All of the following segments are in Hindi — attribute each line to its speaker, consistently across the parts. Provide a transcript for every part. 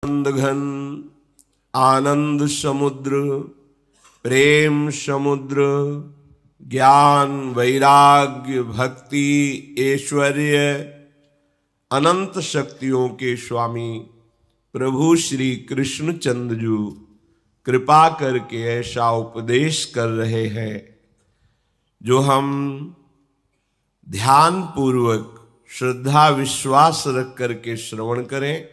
Speaker 1: घन आनंद समुद्र, प्रेम समुद्र, ज्ञान वैराग्य भक्ति ऐश्वर्य अनंत शक्तियों के स्वामी प्रभु श्री कृष्णचंद्र जी कृपा करके ऐसा उपदेश कर रहे हैं जो हम ध्यान पूर्वक श्रद्धा विश्वास रख करके श्रवण करें।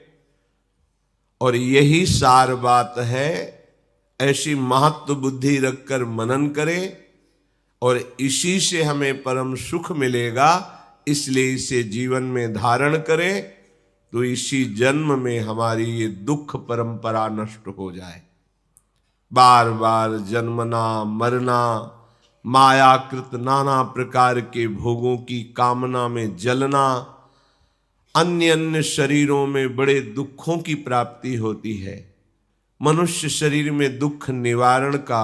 Speaker 1: और यही सार बात है, ऐसी महत्व बुद्धि रखकर मनन करें और इसी से हमें परम सुख मिलेगा। इसलिए इसे जीवन में धारण करें तो इसी जन्म में हमारी ये दुख परंपरा नष्ट हो जाए। बार बार जन्मना मरना, मायाकृत नाना प्रकार के भोगों की कामना में जलना, अन्य अन्य शरीरों में बड़े दुखों की प्राप्ति होती है। मनुष्य शरीर में दुख निवारण का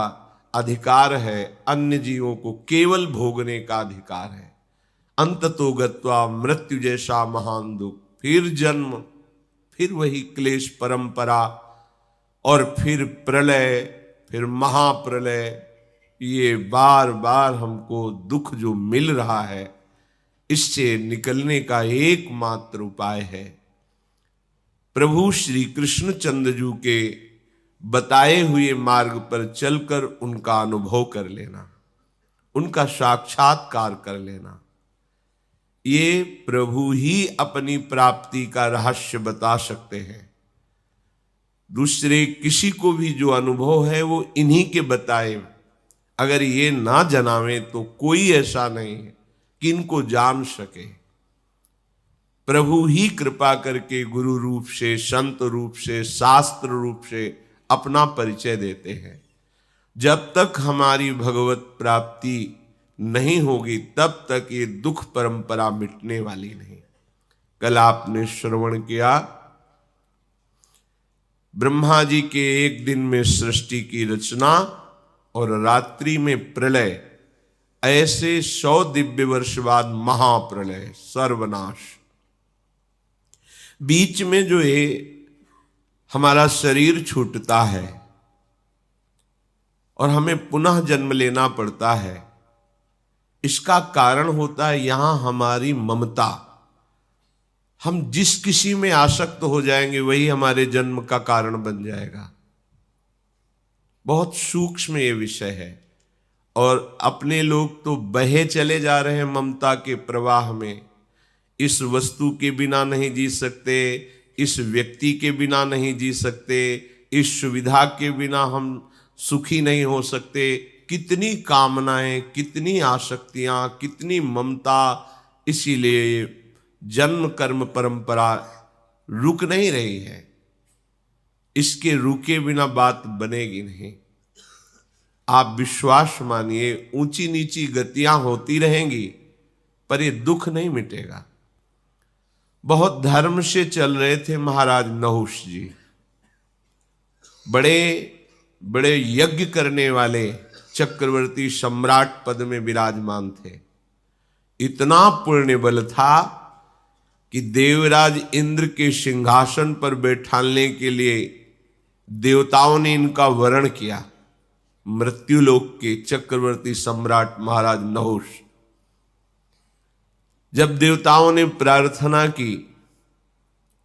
Speaker 1: अधिकार है, अन्य जीवों को केवल भोगने का अधिकार है। अंततो गत्वा मृत्यु जैसा महान दुख, फिर जन्म, फिर वही क्लेश परंपरा और फिर प्रलय, फिर महाप्रलय। ये बार बार हमको दुख जो मिल रहा है, इससे निकलने का एकमात्र उपाय है प्रभु श्री कृष्णचंद्र जी के बताए हुए मार्ग पर चलकर उनका अनुभव कर लेना, उनका साक्षात्कार कर लेना। ये प्रभु ही अपनी प्राप्ति का रहस्य बता सकते हैं। दूसरे किसी को भी जो अनुभव है वो इन्हीं के बताए। अगर ये ना जनावे तो कोई ऐसा नहीं है कि इनको जान सके। प्रभु ही कृपा करके गुरु रूप से, संत रूप से, शास्त्र रूप से अपना परिचय देते हैं। जब तक हमारी भगवत प्राप्ति नहीं होगी तब तक ये दुख परंपरा मिटने वाली नहीं। कल आपने श्रवण किया, ब्रह्मा जी के एक दिन में सृष्टि की रचना और रात्रि में प्रलय, ऐसे 100 दिव्य वर्ष बाद महाप्रलय, सर्वनाश। बीच में जो है हमारा शरीर छूटता है और हमें पुनः जन्म लेना पड़ता है। इसका कारण होता है यहां हमारी ममता। हम जिस किसी में आसक्त हो जाएंगे वही हमारे जन्म का कारण बन जाएगा। बहुत सूक्ष्म ये विषय है और अपने लोग तो बहे चले जा रहे हैं ममता के प्रवाह में। इस वस्तु के बिना नहीं जी सकते, इस व्यक्ति के बिना नहीं जी सकते, इस सुविधा के बिना हम सुखी नहीं हो सकते। कितनी कामनाएं, कितनी आसक्तियां, कितनी ममता। इसीलिए जन्म कर्म परंपरा रुक नहीं रही है। इसके रुके बिना बात बनेगी नहीं। आप विश्वास मानिए, ऊंची नीची गतियां होती रहेंगी पर ये दुख नहीं मिटेगा। बहुत धर्म से चल रहे थे महाराज नहुष जी, बड़े बड़े यज्ञ करने वाले चक्रवर्ती सम्राट पद में विराजमान थे। इतना पुण्य बल था कि देवराज इंद्र के सिंहासन पर बैठाने के लिए देवताओं ने इनका वरण किया। मृत्युलोक के चक्रवर्ती सम्राट महाराज नहुष, जब देवताओं ने प्रार्थना की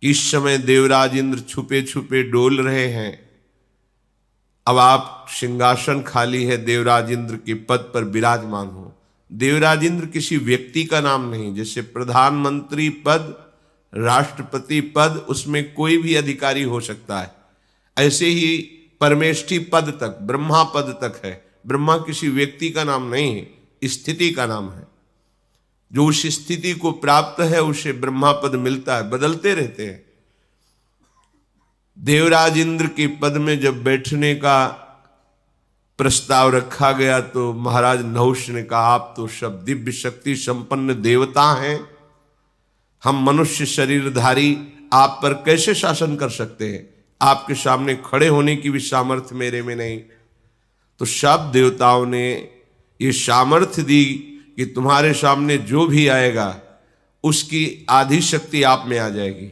Speaker 1: कि इस समय देवराज इंद्र छुपे छुपे डोल रहे हैं, अब आप सिंहासन खाली है, देवराज इंद्र के पद पर विराजमान हो। देवराज इंद्र किसी व्यक्ति का नाम नहीं। जैसे प्रधानमंत्री पद, राष्ट्रपति पद, उसमें कोई भी अधिकारी हो सकता है, ऐसे ही परमेष्ठी पद तक, ब्रह्मा पद तक है। ब्रह्मा किसी व्यक्ति का नाम नहीं है, स्थिति का नाम है। जो उस स्थिति को प्राप्त है उसे ब्रह्मा पद मिलता है, बदलते रहते हैं। देवराज इंद्र के पद में जब बैठने का प्रस्ताव रखा गया तो महाराज नहुष ने कहा, आप तो सब दिव्य शक्ति संपन्न देवता हैं, हम मनुष्य शरीरधारी आप पर कैसे शासन कर सकते हैं? आपके सामने खड़े होने की भी सामर्थ्य मेरे में नहीं। तो सब देवताओं ने ये सामर्थ्य दी कि तुम्हारे सामने जो भी आएगा उसकी आधी शक्ति आप में आ जाएगी।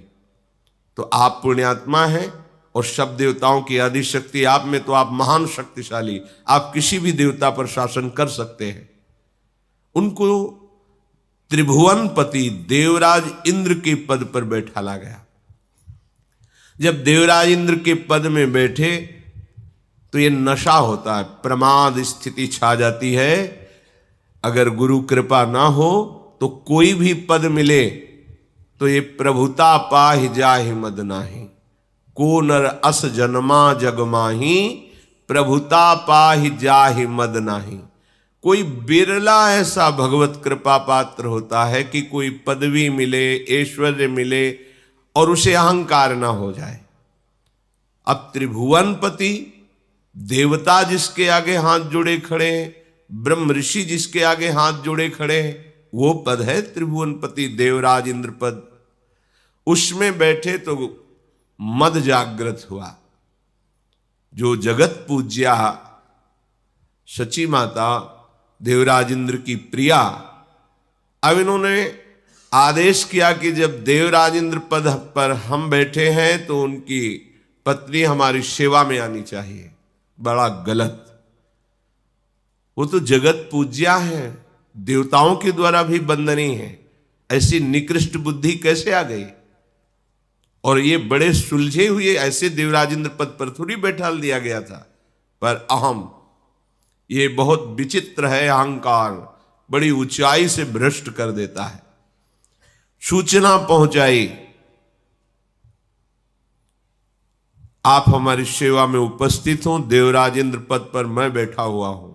Speaker 1: तो आप पुण्यात्मा हैं, और सब देवताओं की आदि शक्ति आप में, तो आप महान शक्तिशाली, आप किसी भी देवता पर शासन कर सकते हैं। उनको त्रिभुवनपति देवराज इंद्र के पद पर बैठाला गया। जब देवराज इंद्र के पद में बैठे तो ये नशा होता है, प्रमाद स्थिति छा जाती है। अगर गुरु कृपा ना हो तो कोई भी पद मिले तो ये प्रभुता पाहि जाहि मद नाही, को नर अस जन्मा जग माही, प्रभुता पाहि जाहि मद नाही। कोई बिरला ऐसा भगवत कृपा पात्र होता है कि कोई पदवी मिले, ऐश्वर्य मिले और उसे अहंकार ना हो जाए। अब त्रिभुवनपति देवता जिसके आगे हाथ जोड़े खड़े, ब्रह्म ऋषि जिसके आगे हाथ जोड़े खड़े, वो पद है त्रिभुवनपति देवराज इंद्र पद। उसमें बैठे तो मद जागृत हुआ। जो जगत पूज्या सची माता देवराज इंद्र की प्रिया, अब इन्होंने आदेश किया कि जब देवराज इंद्र पद पर हम बैठे हैं तो उनकी पत्नी हमारी सेवा में आनी चाहिए। बड़ा गलत, वो तो जगत पूज्या है, देवताओं के द्वारा भी वंदनीय है, ऐसी निकृष्ट बुद्धि कैसे आ गई? और ये बड़े सुलझे हुए, ऐसे देवराज इंद्र पद पर थोड़ी बैठाल दिया गया था, पर अहम, ये बहुत विचित्र है। अहंकार बड़ी ऊंचाई से भ्रष्ट कर देता है। सूचना पहुंचाई, आप हमारी सेवा में उपस्थित हो, देवराज इंद्र पद पर मैं बैठा हुआ हूं।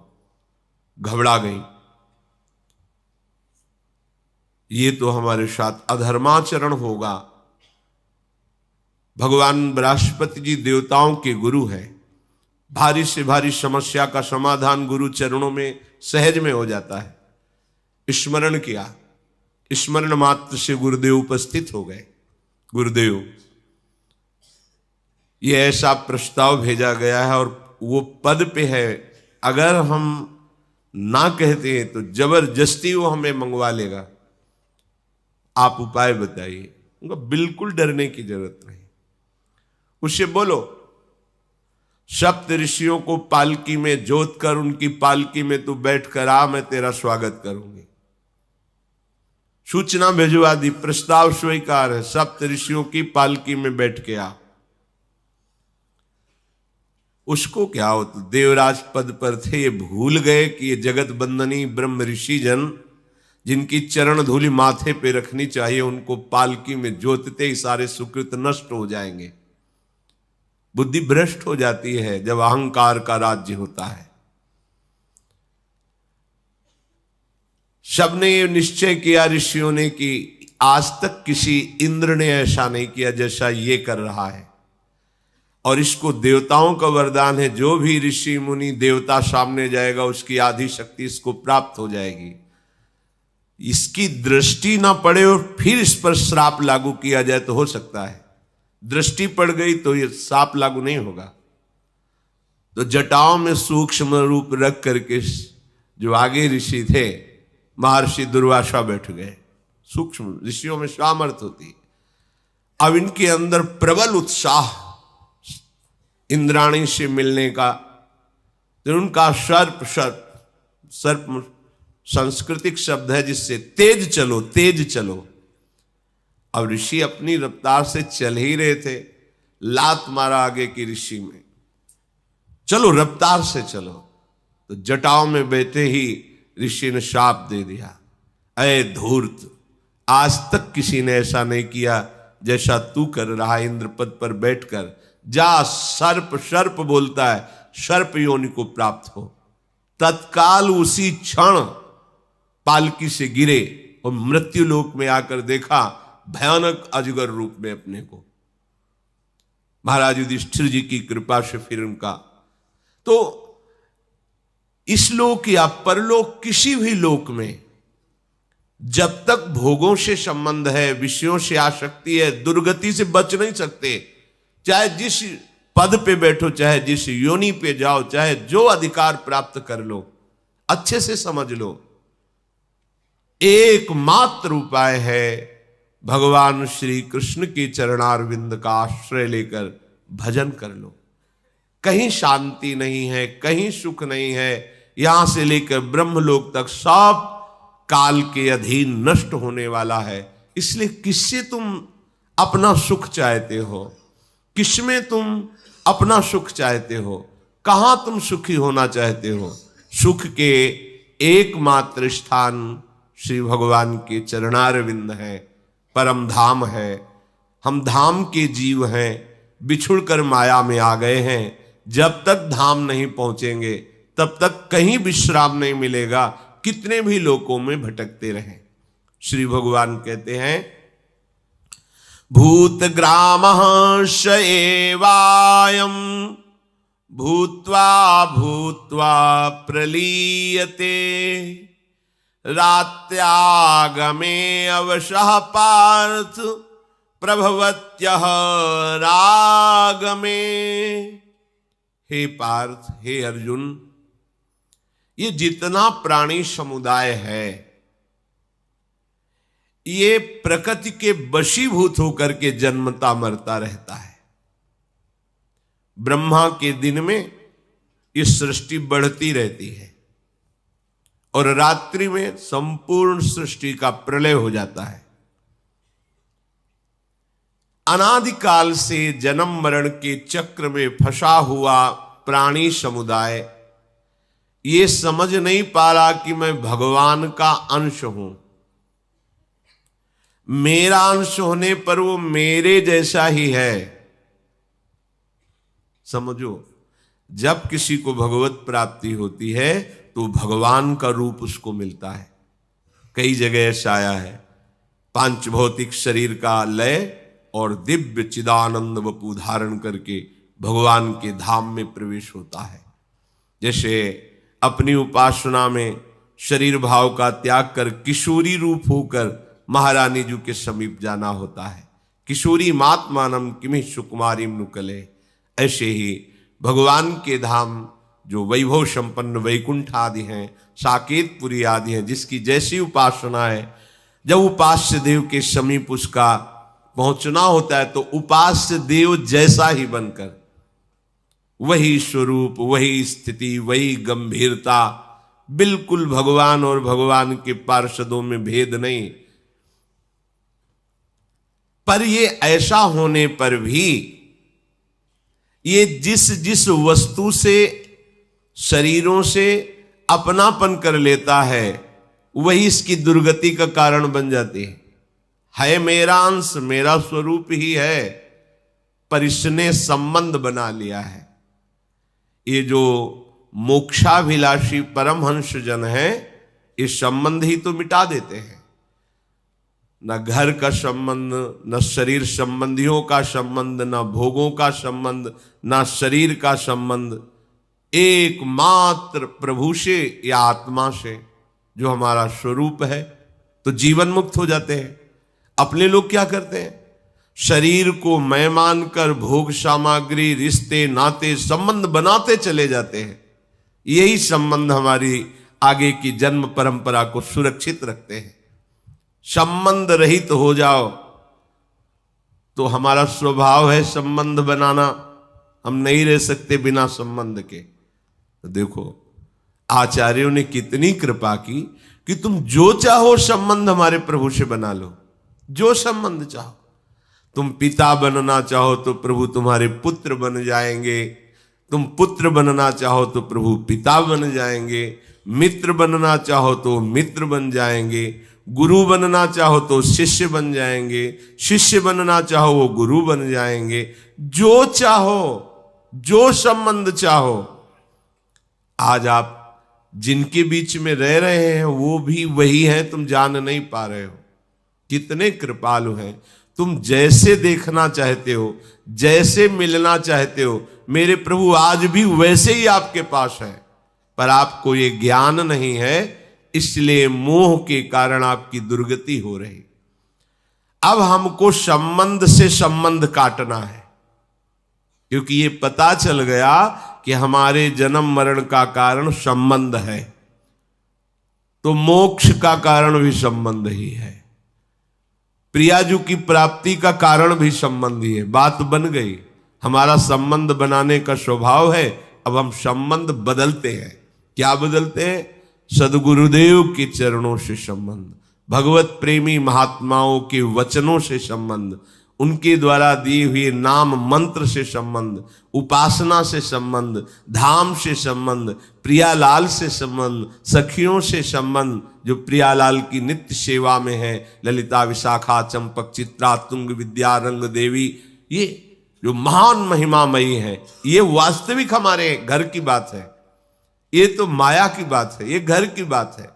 Speaker 1: घबरा गई, ये तो हमारे साथ अधर्माचरण होगा। भगवान बृहस्पति जी देवताओं के गुरु हैं, भारी से भारी समस्या का समाधान गुरु चरणों में सहज में हो जाता है। स्मरण किया, स्मरण मात्र से गुरुदेव उपस्थित हो गए। गुरुदेव, ये ऐसा प्रस्ताव भेजा गया है और वो पद पे है, अगर हम ना कहते हैं तो जबरदस्ती वो हमें मंगवा लेगा, आप उपाय बताइए। उनको बिल्कुल डरने की जरूरत नहीं। उससे बोलो, सप्त ऋषियों को पालकी में जोत कर उनकी पालकी में तू बैठ कर आ, मैं तेरा स्वागत करूंगी। सूचना भेजवा दी, प्रस्ताव स्वीकार है, सप्त ऋषियों की पालकी में बैठ के आ। उसको क्या हो, तो देवराज पद पर थे, ये भूल गए कि ये जगत बंदनी ब्रह्म ऋषि जन जिनकी चरण धूलि माथे पे रखनी चाहिए, उनको पालकी में जोतते ही सारे सुकृत नष्ट हो जाएंगे। बुद्धि भ्रष्ट हो जाती है जब अहंकार का राज्य होता है। सबने ये निश्चय किया ऋषियों ने कि आज तक किसी इंद्र ने ऐसा नहीं किया जैसा ये कर रहा है, और इसको देवताओं का वरदान है, जो भी ऋषि मुनि देवता सामने जाएगा उसकी आधी शक्ति इसको प्राप्त हो जाएगी। इसकी दृष्टि ना पड़े और फिर इस पर श्राप लागू किया जाए तो हो सकता है, दृष्टि पड़ गई तो ये श्राप लागू नहीं होगा। तो जटाओं में सूक्ष्म रूप रख करके जो आगे ऋषि थे महर्षि दुर्वासा बैठ गए। सूक्ष्म ऋषियों में सामर्थ होती। अब इनके अंदर प्रबल उत्साह इंद्राणी से मिलने का, तो उनका सर्प सांस्कृतिक शब्द है जिससे तेज चलो, तेज चलो। अब ऋषि अपनी रफ्तार से चल ही रहे थे, लात मारा आगे की ऋषि में, चलो रफ्तार से चलो। तो जटाओं में बैठे ही ऋषि ने शाप दे दिया, अरे धूर्त, आज तक किसी ने ऐसा नहीं किया जैसा तू कर रहा है इंद्र पद पर बैठकर। जा, सर्प सर्प बोलता है, सर्प योनि को प्राप्त हो। तत्काल उसी क्षण पालकी से गिरे और मृत्यु लोक में आकर देखा भयानक अजगर रूप में अपने को। महाराज युधिष्ठिर जी की कृपा से फिर उनका, तो इस लोक या परलोक किसी भी लोक में जब तक भोगों से संबंध है, विषयों से आसक्ति है, दुर्गति से बच नहीं सकते। चाहे जिस पद पे बैठो, चाहे जिस योनि पे जाओ, चाहे जो अधिकार प्राप्त कर लो, अच्छे से समझ लो, एकमात्र उपाय है भगवान श्री कृष्ण के चरणारविंद का आश्रय लेकर भजन कर लो। कहीं शांति नहीं है, कहीं सुख नहीं है। यहां से लेकर ब्रह्मलोक तक सब काल के अधीन नष्ट होने वाला है। इसलिए किससे तुम अपना सुख चाहते हो? किसमें तुम अपना सुख चाहते हो? कहां तुम सुखी होना चाहते हो? सुख के एकमात्र स्थान श्री भगवान के चरणारविंद है, परम धाम है। हम धाम के जीव हैं, बिछुड़कर माया में आ गए हैं। जब तक धाम नहीं पहुंचेंगे तब तक कहीं विश्राम नहीं मिलेगा, कितने भी लोकों में भटकते रहें। श्री भगवान कहते हैं भूतग्रामः स एवायं भूत्वा भूत्वा प्रलीयते रात्यागमे अवशः पार्थ प्रभवत्यः रागमे। हे पार्थ, हे अर्जुन, ये जितना प्राणी समुदाय है ये प्रकृति के वशीभूत होकर के जन्मता मरता रहता है। ब्रह्मा के दिन में ये सृष्टि बढ़ती रहती है और रात्रि में संपूर्ण सृष्टि का प्रलय हो जाता है। अनादिकाल से जन्म मरण के चक्र में फंसा हुआ प्राणी समुदाय ये समझ नहीं पा रहा कि मैं भगवान का अंश हूं। मेरा अंश होने पर वो मेरे जैसा ही है। समझो, जब किसी को भगवत प्राप्ति होती है तो भगवान का रूप उसको मिलता है। कई जगह ऐसा आया है, पांच भौतिक शरीर का लय और दिव्य चिदानंद वपु धारण करके भगवान के धाम में प्रवेश होता है। जैसे अपनी उपासना में शरीर भाव का त्याग कर किशोरी रूप होकर महारानी जी के समीप जाना होता है। किशोरी मात्मानम किमि सुकुमारीम नुकले। ऐसे ही भगवान के धाम जो वैभव संपन्न वैकुंठ आदि हैं, साकेतपुरी आदि हैं, जिसकी जैसी उपासना है, जब उपास्य देव के समीप उसका पहुंचना होता है तो उपास्य देव जैसा ही बनकर वही स्वरूप, वही स्थिति, वही गंभीरता, बिल्कुल भगवान और भगवान के पार्षदों में भेद नहीं। पर ये ऐसा होने पर भी ये जिस जिस वस्तु से, शरीरों से अपनापन कर लेता है वही इसकी दुर्गति का कारण बन जाती है मेरा अंश, मेरा स्वरूप ही है, पर इसने संबंध बना लिया है। ये जो मोक्षाभिलाषी परमहंस जन है, इस संबंध ही तो मिटा देते हैं। न घर का संबंध, न शरीर संबंधियों का संबंध, न भोगों का संबंध, न शरीर का संबंध, एकमात्र प्रभु से या आत्मा से जो हमारा स्वरूप है, तो जीवन मुक्त हो जाते हैं। अपने लोग क्या करते हैं, शरीर को मैं मानकर भोग सामग्री, रिश्ते, नाते, संबंध बनाते चले जाते हैं। यही संबंध हमारी आगे की जन्म परंपरा को सुरक्षित रखते हैं। संबंध रहित हो जाओ तो हमारा स्वभाव है संबंध बनाना, हम नहीं रह सकते बिना संबंध के। तो देखो, आचार्यों ने कितनी कृपा की कि तुम जो चाहो संबंध हमारे प्रभु से बना लो, जो संबंध चाहो। तुम पिता बनना चाहो तो प्रभु तुम्हारे पुत्र बन जाएंगे, तुम पुत्र बनना चाहो तो प्रभु पिता बन जाएंगे, मित्र बनना चाहो तो मित्र बन जाएंगे, गुरु बनना चाहो तो शिष्य बन जाएंगे, शिष्य बनना चाहो वो गुरु बन जाएंगे। जो चाहो, जो संबंध चाहो। आज आप जिनके बीच में रह रहे हैं वो भी वही हैं, तुम जान नहीं पा रहे हो। कितने कृपालु हैं। तुम जैसे देखना चाहते हो, जैसे मिलना चाहते हो, मेरे प्रभु आज भी वैसे ही आपके पास है, पर आपको ये ज्ञान नहीं है, इसलिए मोह के कारण आपकी दुर्गति हो रही। अब हमको संबंध से संबंध काटना है, क्योंकि ये पता चल गया कि हमारे जन्म मरण का कारण संबंध है, तो मोक्ष का कारण भी संबंध ही है, प्रियाजू की प्राप्ति का कारण भी संबंध ही है। बात बन गई। हमारा संबंध बनाने का स्वभाव है, अब हम संबंध बदलते हैं। क्या बदलते हैं? सदगुरुदेव के चरणों से संबंध, भगवत प्रेमी महात्माओं के वचनों से संबंध, उनके द्वारा दिए हुए नाम मंत्र से संबंध, उपासना से संबंध, धाम से संबंध, प्रियालाल से संबंध, सखियों से संबंध, जो प्रियालाल की नित्य सेवा में है, ललिता, विशाखा, चंपक, चित्रा, तुंग, विद्या, रंग देवी, ये जो महान महिमामयी है, ये वास्तविक हमारे घर की बात है। ये तो माया की बात है, ये घर की बात है।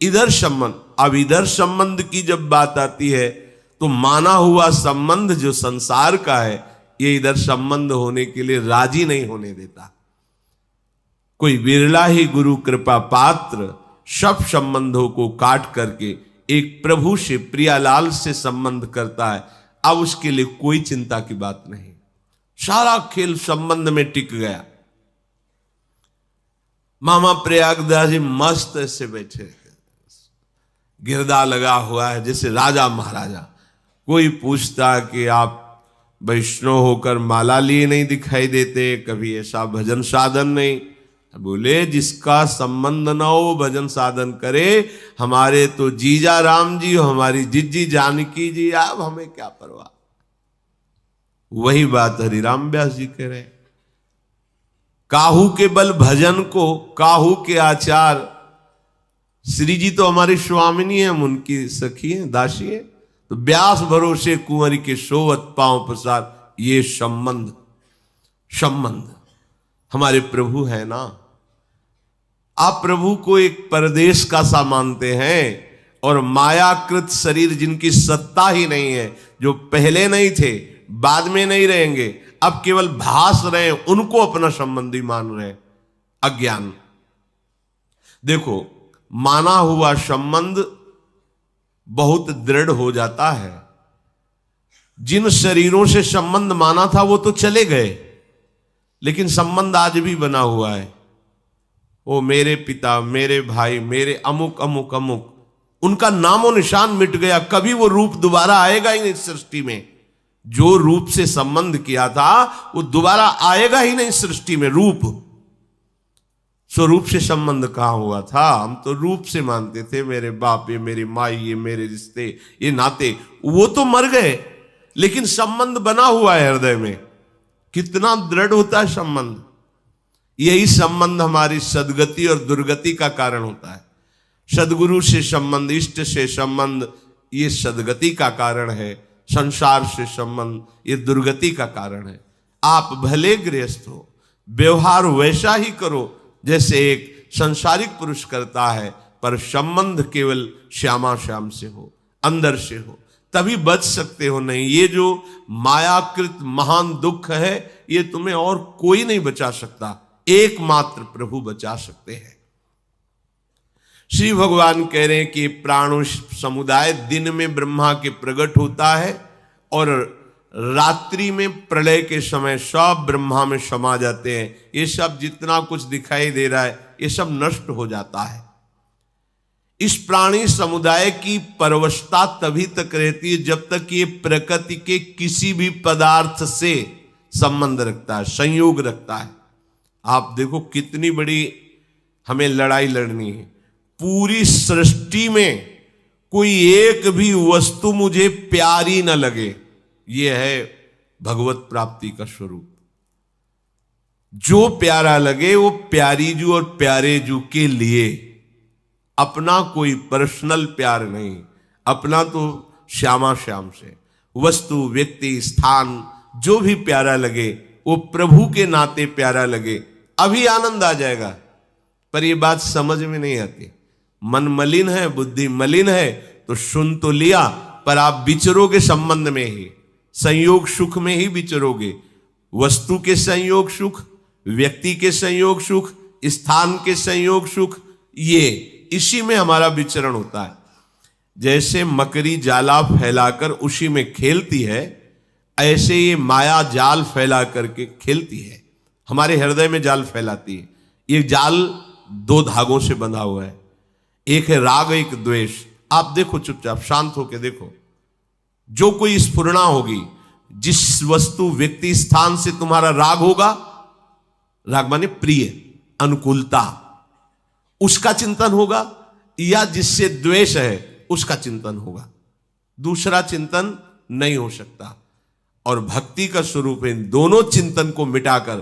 Speaker 1: इधर संबंध, अब इधर संबंध की जब बात आती है तो माना हुआ संबंध जो संसार का है, ये इधर संबंध होने के लिए राजी नहीं होने देता। कोई विरला ही गुरु कृपा पात्र सब संबंधों को काट करके एक प्रभु से, प्रियालाल से संबंध करता है। अब उसके लिए कोई चिंता की बात नहीं, सारा खेल संबंध में टिक गया। मामा प्रयागदास जी मस्त ऐसे बैठे, गिरदा लगा हुआ है जैसे राजा महाराजा। कोई पूछता कि आप वैष्णव होकर माला लिए नहीं दिखाई देते, कभी ऐसा भजन साधन नहीं? बोले जिसका संबंध न हो भजन साधन करे। हमारे तो जीजा राम जी हो, हमारी जिज्जी जानकी जी, अब हमें क्या परवाह। वही बात हरिराम व्यास जी कह रहे, काहू के बल भजन को काहू के आचार। श्री जी तो हमारी स्वामिनी है, हम उनकी सखी हैं, दासी है। तो व्यास भरोसे कुंवरी के सोवत पांव प्रसार, ये संबंध हमारे प्रभु है ना। आप प्रभु को एक परदेश का सा मानते हैं, और मायाकृत शरीर जिनकी सत्ता ही नहीं है, जो पहले नहीं थे, बाद में नहीं रहेंगे, अब केवल भास रहे, उनको अपना संबंधी मान रहे। अज्ञान। देखो, माना हुआ संबंध बहुत दृढ़ हो जाता है। जिन शरीरों से संबंध माना था वो तो चले गए, लेकिन संबंध आज भी बना हुआ है। वो मेरे पिता, मेरे भाई, मेरे अमुक अमुक अमुक, उनका नामो निशान मिट गया। कभी वो रूप दोबारा आएगा ही नहीं सृष्टि में। जो रूप से संबंध किया था वो दोबारा आएगा ही नहीं सृष्टि में। रूप, स्वरूप से संबंध कहां हुआ था? हम तो रूप से मानते थे, मेरे बाप, ये मेरी माई, ये मेरे रिश्ते, ये नाते, वो तो मर गए, लेकिन संबंध बना हुआ है हृदय में। कितना दृढ़ होता है संबंध। यही संबंध हमारी सदगति और दुर्गति का कारण होता है। सदगुरु से संबंध, इष्ट से संबंध, ये सदगति का कारण है। संसार से संबंध, ये दुर्गति का कारण है। आप भले गृहस्थ हो, व्यवहार वैसा ही करो जैसे एक संसारिक पुरुष करता है, पर संबंध केवल श्यामा श्याम से हो, अंदर से हो, तभी बच सकते हो। नहीं, ये जो मायाकृत महान दुख है, ये तुम्हें और कोई नहीं बचा सकता, एकमात्र प्रभु बचा सकते हैं। श्री भगवान कह रहे हैं कि प्राणु समुदाय दिन में ब्रह्मा के प्रकट होता है, और रात्रि में प्रलय के समय सब ब्रह्मा में समा जाते हैं। ये सब जितना कुछ दिखाई दे रहा है, ये सब नष्ट हो जाता है। इस प्राणी समुदाय की परवशता तभी तक रहती है जब तक ये प्रकृति के किसी भी पदार्थ से संबंध रखता है, संयोग रखता है। आप देखो कितनी बड़ी हमें लड़ाई लड़नी है। पूरी सृष्टि में कोई एक भी वस्तु मुझे प्यारी न लगे, यह है भगवत प्राप्ति का स्वरूप। जो प्यारा लगे वो प्यारी जू और प्यारे जू के लिए, अपना कोई पर्सनल प्यार नहीं, अपना तो श्यामा श्याम से। वस्तु, व्यक्ति, स्थान जो भी प्यारा लगे वो प्रभु के नाते प्यारा लगे, अभी आनंद आ जाएगा। पर ये बात समझ में नहीं आती। मन मलिन है, बुद्धि मलिन है, तो सुन तो लिया, पर आप विचरोगे संबंध में ही, संयोग सुख में ही विचरोगे। वस्तु के संयोग सुख, व्यक्ति के संयोग सुख, स्थान के संयोग सुख, ये इसी में हमारा विचरण होता है। जैसे मकड़ी जाला फैलाकर उसी में खेलती है, ऐसे ये माया जाल फैला करके खेलती है, हमारे हृदय में जाल फैलाती है। ये जाल दो धागों से बंधा हुआ है, एक है राग, एक द्वेष। आप देखो, चुपचाप शांत होकर देखो, जो कोई स्फुरणा होगी, जिस वस्तु व्यक्ति स्थान से तुम्हारा राग होगा, राग माने प्रिय, अनुकूलता, उसका चिंतन होगा, या जिससे द्वेष है उसका चिंतन होगा। दूसरा चिंतन नहीं हो सकता। और भक्ति का स्वरूप इन दोनों चिंतन को मिटाकर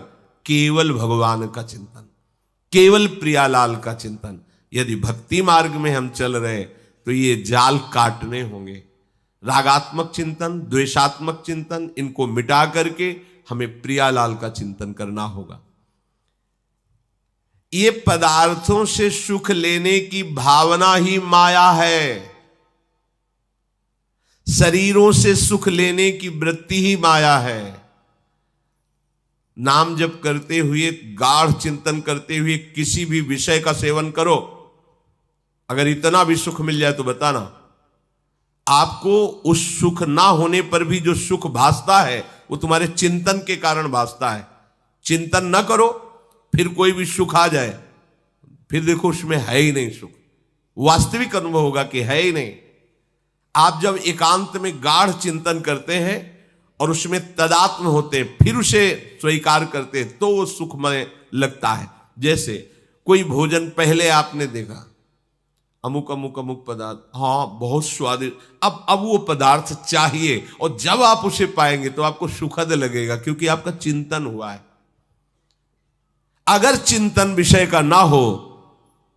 Speaker 1: केवल भगवान का चिंतन, केवल प्रियालाल का चिंतन। यदि भक्ति मार्ग में हम चल रहे तो ये जाल काटने होंगे। रागात्मक चिंतन, द्वेषात्मक चिंतन, इनको मिटा करके हमें प्रियालाल का चिंतन करना होगा। ये पदार्थों से सुख लेने की भावना ही माया है। शरीरों से सुख लेने की वृत्ति ही माया है। नाम जप करते हुए, गाढ़ चिंतन करते हुए किसी भी विषय का सेवन करो, अगर इतना भी सुख मिल जाए तो बताना, आपको उस सुख ना होने पर भी जो सुख भासता है वो तुम्हारे चिंतन के कारण भासता है। चिंतन न करो, फिर कोई भी सुख आ जाए, फिर देखो उसमें है ही नहीं सुख, वास्तविक अनुभव होगा कि है ही नहीं। आप जब एकांत में गाढ़ चिंतन करते हैं और उसमें तदात्म होते हैं, फिर उसे स्वीकार करते हैं, तो वो सुखमय लगता है। जैसे कोई भोजन पहले आपने देखा, अमुक अमुक अमुक पदार्थ, हाँ बहुत स्वादिष्ट, अब वो पदार्थ चाहिए, और जब आप उसे पाएंगे तो आपको सुखद लगेगा, क्योंकि आपका चिंतन हुआ है। अगर चिंतन विषय का ना हो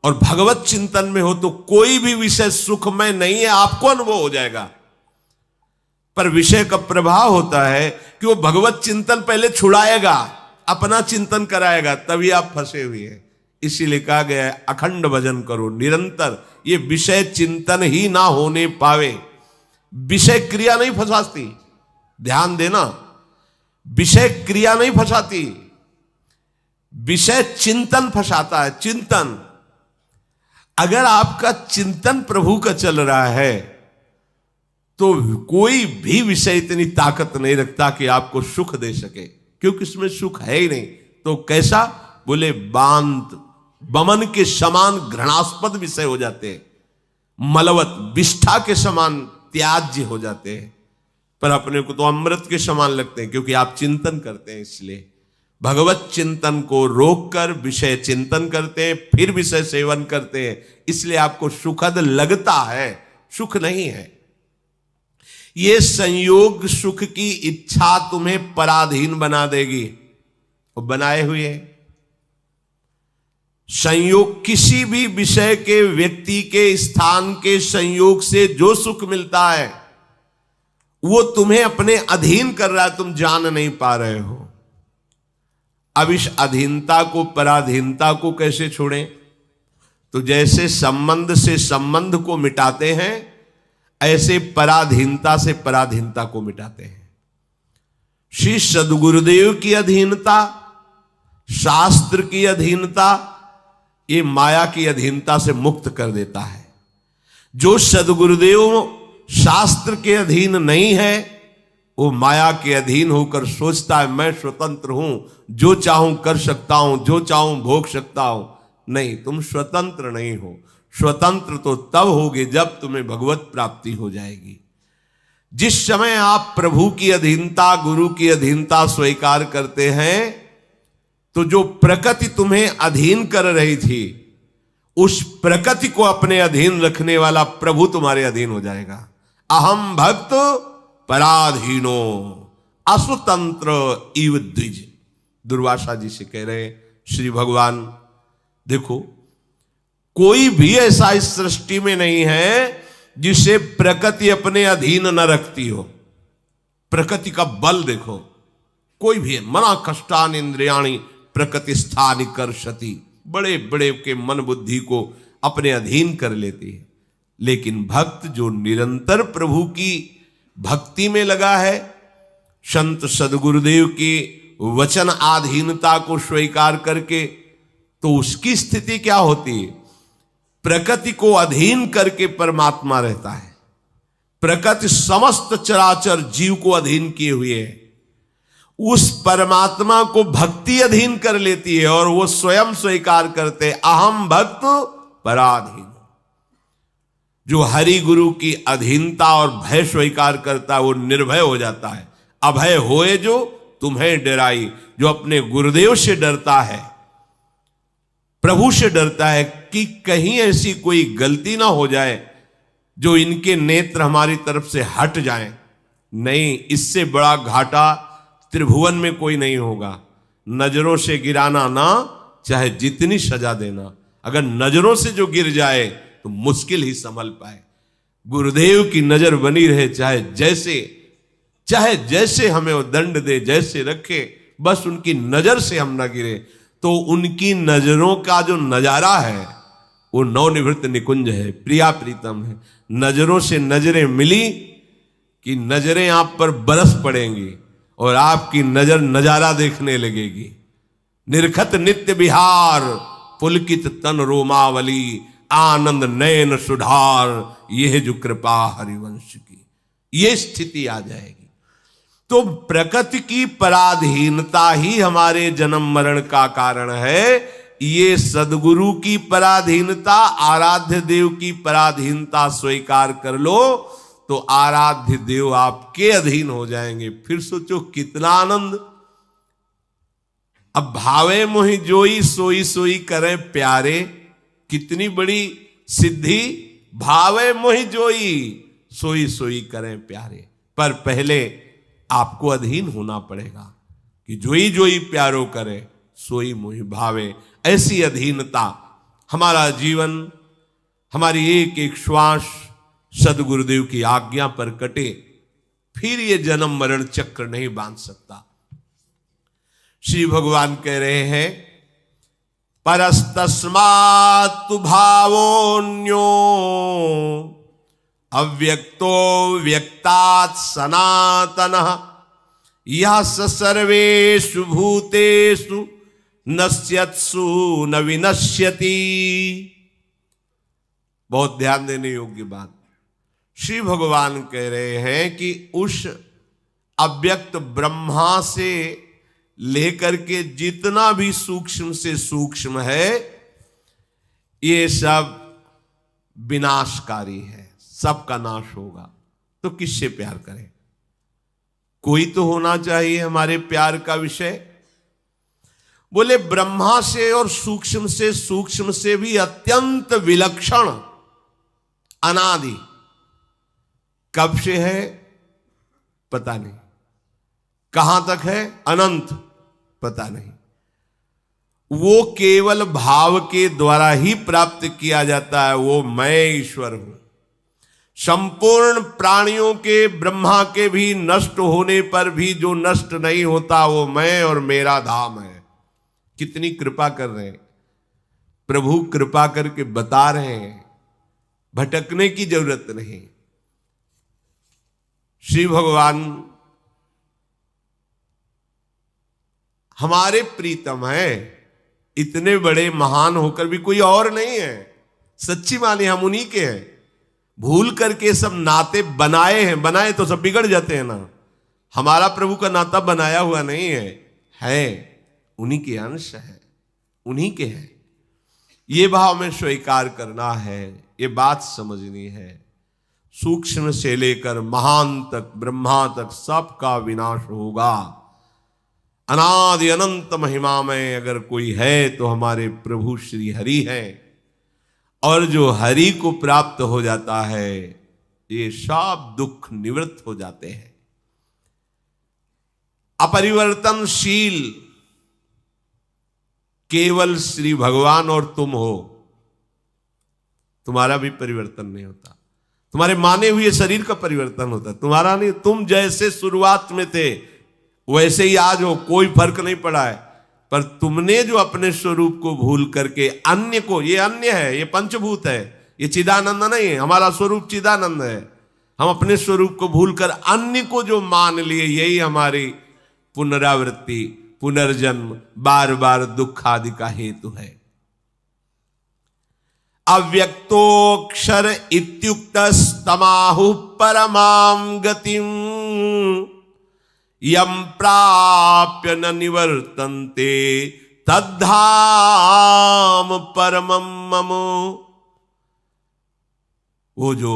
Speaker 1: और भगवत चिंतन में हो तो कोई भी विषय सुखमय नहीं है, आपको अनुभव हो जाएगा। पर विषय का प्रभाव होता है कि वो भगवत चिंतन पहले छुड़ाएगा, अपना चिंतन कराएगा, तभी आप फंसे हुए हैं। इसीलिए कहा गया है अखंड भजन करो निरंतर। ये विषय चिंतन ही ना होने पावे, विषय क्रिया नहीं फंसाती, ध्यान देना, विषय क्रिया नहीं फंसाती, विषय चिंतन फंसाता है। चिंतन, अगर आपका चिंतन प्रभु का चल रहा है तो कोई भी विषय इतनी ताकत नहीं रखता कि आपको सुख दे सके, क्योंकि इसमें सुख है ही नहीं। तो कैसा? बोले बांध बमन के समान घृणास्पद विषय हो जाते हैं, मलवत विष्ठा के समान त्याज्य हो जाते हैं, पर अपने को तो अमृत के समान लगते हैं, क्योंकि आप चिंतन करते हैं। इसलिए भगवत चिंतन को रोककर विषय चिंतन करते हैं, फिर विषय सेवन करते हैं, इसलिए आपको सुखद लगता है, सुख नहीं है। ये संयोग सुख की इच्छा तुम्हें पराधीन बना देगी, और बनाए हुए संयोग, किसी भी विषय के, व्यक्ति के, स्थान के संयोग से जो सुख मिलता है वो तुम्हें अपने अधीन कर रहा है, तुम जान नहीं पा रहे हो। अब इस अधीनता को, पराधीनता को कैसे छोड़ें? तो जैसे संबंध से संबंध को मिटाते हैं, ऐसे पराधीनता से पराधीनता को मिटाते हैं। श्री सद्गुरुदेव की अधीनता, शास्त्र की अधीनता, ये माया की अधीनता से मुक्त कर देता है। जो सद्गुरुदेव शास्त्र के अधीन नहीं है, वो माया के अधीन होकर सोचता है मैं स्वतंत्र हूं, जो चाहूं कर सकता हूं, जो चाहूं भोग सकता हूं। नहीं, तुम स्वतंत्र नहीं हो। स्वतंत्र तो तब होगे जब तुम्हें भगवत प्राप्ति हो जाएगी। जिस समय आप प्रभु की अधीनता, गुरु की अधीनता स्वीकार करते हैं, तो जो प्रकृति तुम्हें अधीन कर रही थी, उस प्रकृति को अपने अधीन रखने वाला प्रभु तुम्हारे अधीन हो जाएगा। अहम भक्त पराधीनो असुतंत्र इव द्विज, दुर्वासा जी से कह रहे श्री भगवान। देखो, कोई भी ऐसा इस सृष्टि में नहीं है जिसे प्रकृति अपने अधीन न रखती हो। प्रकृति का बल देखो, कोई भी है, मना कष्टान इंद्रियाणी प्रकृति स्थान कर्षति, बड़े बड़े के मन बुद्धि को अपने अधीन कर लेती है। लेकिन भक्त जो निरंतर प्रभु की भक्ति में लगा है, संत सद्गुरुदेव की वचन आधीनता को स्वीकार करके, तो उसकी स्थिति क्या होती है? प्रकृति को अधीन करके परमात्मा रहता है। प्रकृति समस्त चराचर जीव को अधीन किए हुए है, उस परमात्मा को भक्ति अधीन कर लेती है, और वो स्वयं स्वीकार करते अहम भक्त पराधीन। जो हरि गुरु की अधीनता और भय स्वीकार करता है वो निर्भय हो जाता है। अभय होए जो तुम्हें डराई। जो अपने गुरुदेव से डरता है, प्रभु से डरता है कि कहीं ऐसी कोई गलती ना हो जाए जो इनके नेत्र हमारी तरफ से हट जाएं, नहीं, इससे बड़ा घाटा त्रिभुवन में कोई नहीं होगा। नजरों से गिराना ना, चाहे जितनी सजा देना, अगर नजरों से जो गिर जाए तो मुश्किल ही संभल पाए। गुरुदेव की नजर बनी रहे, चाहे जैसे हमें वो दंड दे, जैसे रखे, बस उनकी नजर से हम ना गिरे। तो उनकी नजरों का जो नजारा है वो नवनिवृत्त निकुंज है, प्रिया प्रीतम है। नजरों से नजरें मिली कि नजरें आप पर बरस पड़ेंगी और आपकी नजर नजारा देखने लगेगी। निर्खत नित्य विहार, पुलकित तन रोमावली, आनंद नयन सुधार, यह जो कृपा हरिवंश की, ये स्थिति आ जाएगी। तो प्रकृति की पराधीनता ही हमारे जन्म मरण का कारण है। ये सदगुरु की पराधीनता, आराध्य देव की पराधीनता स्वीकार कर लो तो आराध्य देव आपके अधीन हो जाएंगे। फिर सोचो कितना आनंद। अब भावे मोहि जोई, सोई सोई करें प्यारे, कितनी बड़ी सिद्धि। भावे मोहि जोई, सोई सोई करें प्यारे। पर पहले आपको अधीन होना पड़ेगा कि जोई जोई प्यारो करे, सोई मोहि भावे। ऐसी अधीनता, हमारा जीवन, हमारी एक एक श्वास सदगुरुदेव की आज्ञा पर कटे, फिर ये जन्म मरण चक्र नहीं बांध सकता। श्री भगवान कह रहे हैं, परस्तस्मात् भावोन्यो अव्यक्तो व्यक्तात् सनातनः यः स सर्वेषु भूतेषु नश्यत्सु न विनश्यति। बहुत ध्यान देने योग्य बात। श्री भगवान कह रहे हैं कि उस अव्यक्त ब्रह्मा से लेकर के जितना भी सूक्ष्म से सूक्ष्म है, ये सब विनाशकारी है, सबका नाश होगा। तो किससे प्यार करें? कोई तो होना चाहिए हमारे प्यार का विषय। बोले ब्रह्मा से और सूक्ष्म से भी अत्यंत विलक्षण, अनादि। कब से है पता नहीं, कहां तक है अनंत पता नहीं। वो केवल भाव के द्वारा ही प्राप्त किया जाता है। वो मैं ईश्वर हूं। संपूर्ण प्राणियों के, ब्रह्मा के भी नष्ट होने पर भी जो नष्ट नहीं होता वो मैं और मेरा धाम है। कितनी कृपा कर रहे हैं प्रभु, कृपा करके बता रहे हैं, भटकने की जरूरत नहीं। श्री भगवान हमारे प्रीतम है, इतने बड़े महान होकर भी कोई और नहीं है। सच्ची माने हम उन्हीं के हैं। भूल करके सब नाते बनाए तो सब बिगड़ जाते हैं ना। हमारा प्रभु का नाता बनाया हुआ नहीं है उन्हीं के अंश है, उन्हीं के हैं। ये भाव में स्वीकार करना है, ये बात समझनी है। सूक्ष्म से लेकर महान तक, ब्रह्मा तक सबका विनाश होगा। अनादि अनंत महिमा में अगर कोई है तो हमारे प्रभु श्री हरि हैं। और जो हरि को प्राप्त हो जाता है, ये सब दुख निवृत्त हो जाते हैं। अपरिवर्तनशील केवल श्री भगवान और तुम हो। तुम्हारा भी परिवर्तन नहीं होता। तुम्हारे माने हुए शरीर का परिवर्तन होता है, तुम्हारा नहीं। तुम जैसे शुरुआत में थे वैसे ही आज हो, कोई फर्क नहीं पड़ा है। पर तुमने जो अपने स्वरूप को भूल करके अन्य को, ये अन्य है, ये पंचभूत है, ये चिदानंद नहीं है। हमारा स्वरूप चिदानंद है। हम अपने स्वरूप को भूलकर अन्य को जो मान लिए, यही हमारी पुनरावृत्ति, पुनर्जन्म, बार बार दुख आदि का हेतु है। अव्यक्तोक्षर इत्युक्तस्तमाहु परमां गतिम यम प्राप्य न निवर्तन्ते तद्धाम परमं मम। वो जो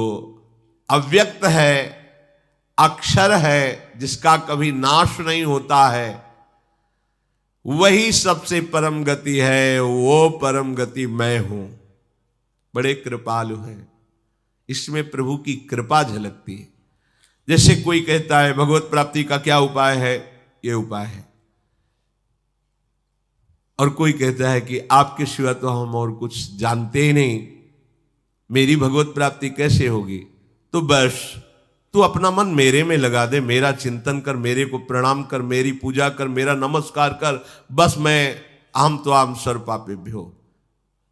Speaker 1: अव्यक्त है, अक्षर है, जिसका कभी नाश नहीं होता है, वही सबसे परम गति है। वो परम गति मैं हूं। बड़े कृपालु हैं, इसमें प्रभु की कृपा झलकती है। जैसे कोई कहता है भगवत प्राप्ति का क्या उपाय है, ये उपाय है, और कोई कहता है कि आपके सिवा तो हम और कुछ जानते ही नहीं, मेरी भगवत प्राप्ति कैसे होगी। तो बस तू अपना मन मेरे में लगा दे, मेरा चिंतन कर, मेरे को प्रणाम कर, मेरी पूजा कर, मेरा नमस्कार कर, बस मैं आम तो आम सर्व पापेभ्यो,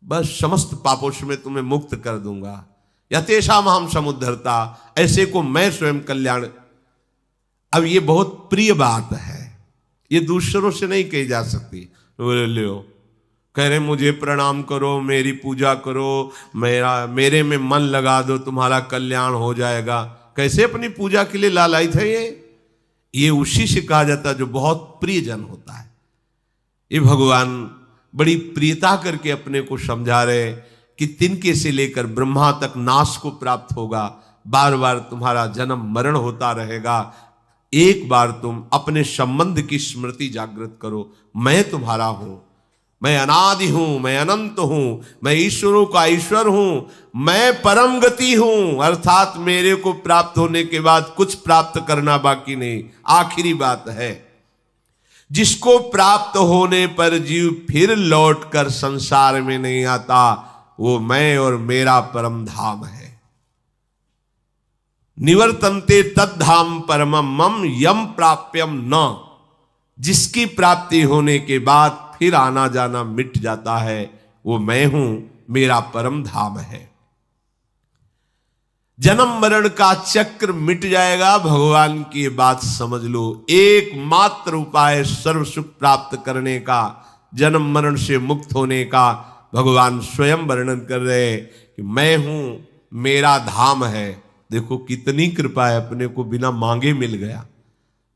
Speaker 1: बस समस्त पापों से मैं तुम्हें मुक्त कर दूंगा। यतेषाम हम समुद्धरता, ऐसे को मैं स्वयं कल्याण। अब ये बहुत प्रिय बात है, ये दूसरों से नहीं कही जा सकती। बोले लो, कह रहे मुझे प्रणाम करो, मेरी पूजा करो, मेरे में मन लगा दो, तुम्हारा कल्याण हो जाएगा। कैसे अपनी पूजा के लिए लालायित है ये उसी से कहा जाता है जो बहुत प्रियजन होता है। ये भगवान बड़ी प्रियता करके अपने को समझा रहे कि तिनके से लेकर ब्रह्मा तक नाश को प्राप्त होगा, बार बार तुम्हारा जन्म मरण होता रहेगा। एक बार तुम अपने संबंध की स्मृति जागृत करो, मैं तुम्हारा हूं, मैं अनादि हूं, मैं अनंत हूं, मैं ईश्वरों का ईश्वर हूं, मैं परम गति हूं। अर्थात मेरे को प्राप्त होने के बाद कुछ प्राप्त करना बाकी नहीं, आखिरी बात है। जिसको प्राप्त होने पर जीव फिर लौटकर संसार में नहीं आता, वो मैं और मेरा परम धाम है। निवर्तन्ते तद्धाम परमम मम यम प्राप्यम न। जिसकी प्राप्ति होने के बाद फिर आना जाना मिट जाता है, वो मैं हूं, मेरा परम धाम है। जन्म मरण का चक्र मिट जाएगा, भगवान की बात समझ लो। एकमात्र उपाय सर्व सुख प्राप्त करने का, जन्म मरण से मुक्त होने का भगवान स्वयं वर्णन कर रहे हैं कि मैं हूं, मेरा धाम है। देखो कितनी कृपा है, अपने को बिना मांगे मिल गया।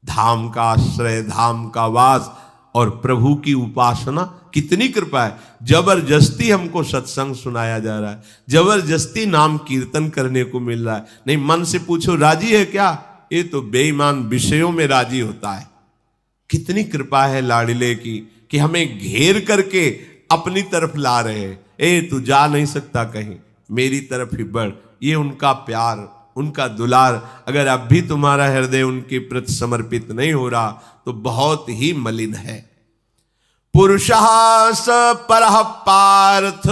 Speaker 1: धाम का आश्रय, धाम का वास और प्रभु की उपासना, कितनी कृपा है। जबरदस्ती हमको सत्संग सुनाया जा रहा है, जबरदस्ती नाम कीर्तन करने को मिल रहा है। नहीं, मन से पूछो राजी है क्या, ये तो बेईमान विषयों में राजी होता है। कितनी कृपा है लाडिले की कि हमें घेर करके अपनी तरफ ला रहे हैं। ए तू जा नहीं सकता कहीं, मेरी तरफ ही बढ़। ये उनका प्यार, उनका दुलार अगर अब भी तुम्हारा हृदय उनके प्रति समर्पित नहीं हो रहा तो बहुत ही मलिन है। पुरुषः स परः पार्थ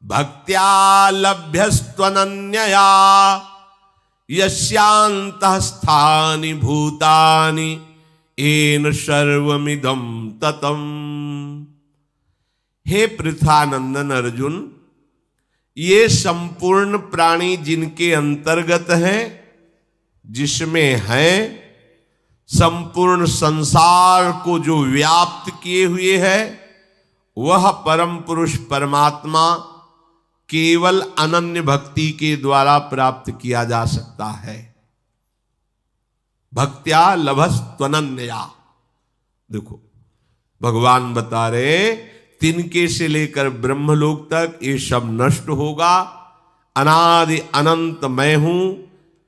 Speaker 1: भक्त्या लभ्यस्त्वनन्यया यस्यान्तः स्थानि भूतानि येन सर्वमिदं ततम्। हे पृथानंदन अर्जुन, ये संपूर्ण प्राणी जिनके अंतर्गत हैं, जिसमें हैं, संपूर्ण संसार को जो व्याप्त किए हुए है, वह परम पुरुष परमात्मा केवल अनन्य भक्ति के द्वारा प्राप्त किया जा सकता है। भक्त्या लभस्त्वनन्या। देखो भगवान बता रहे, तिनके से लेकर ब्रह्मलोक तक ये सब नष्ट होगा। अनादि अनंत मैं हूं,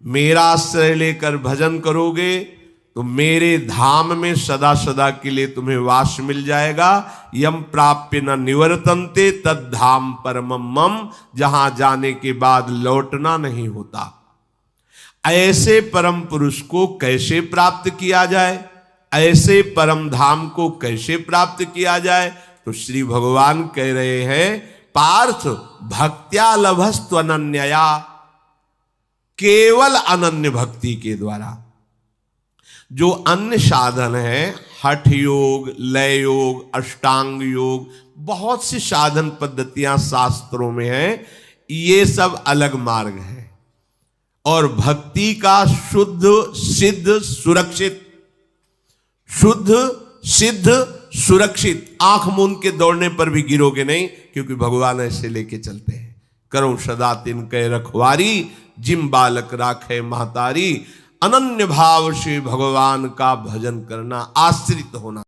Speaker 1: मेरा आश्रय लेकर भजन करोगे तो मेरे धाम में सदा सदा के लिए तुम्हें वास मिल जाएगा। यम प्राप्य न निवर्तन्ते तद्धाम परमम मम, जहां जाने के बाद लौटना नहीं होता। ऐसे परम पुरुष को कैसे प्राप्त किया जाए, ऐसे परम धाम को कैसे प्राप्त किया जाए, तो श्री भगवान कह रहे हैं पार्थ भक्त्या लभस्त्वनन्यया, केवल अनन्य भक्ति के द्वारा। जो अन्य साधन है, हठ योग, लय योग, अष्टांग योग, बहुत सी साधन पद्धतियां शास्त्रों में हैं, ये सब अलग मार्ग है। और भक्ति का शुद्ध सिद्ध सुरक्षित, शुद्ध सिद्ध सुरक्षित, आंख मूंद के दौड़ने पर भी गिरोगे नहीं, क्योंकि भगवान ऐसे लेके चलते हैं। करो सदा तिनके रखवारी, जिम बालक राखे महतारी। अनन्य भाव से भगवान का भजन करना, आश्रित होना।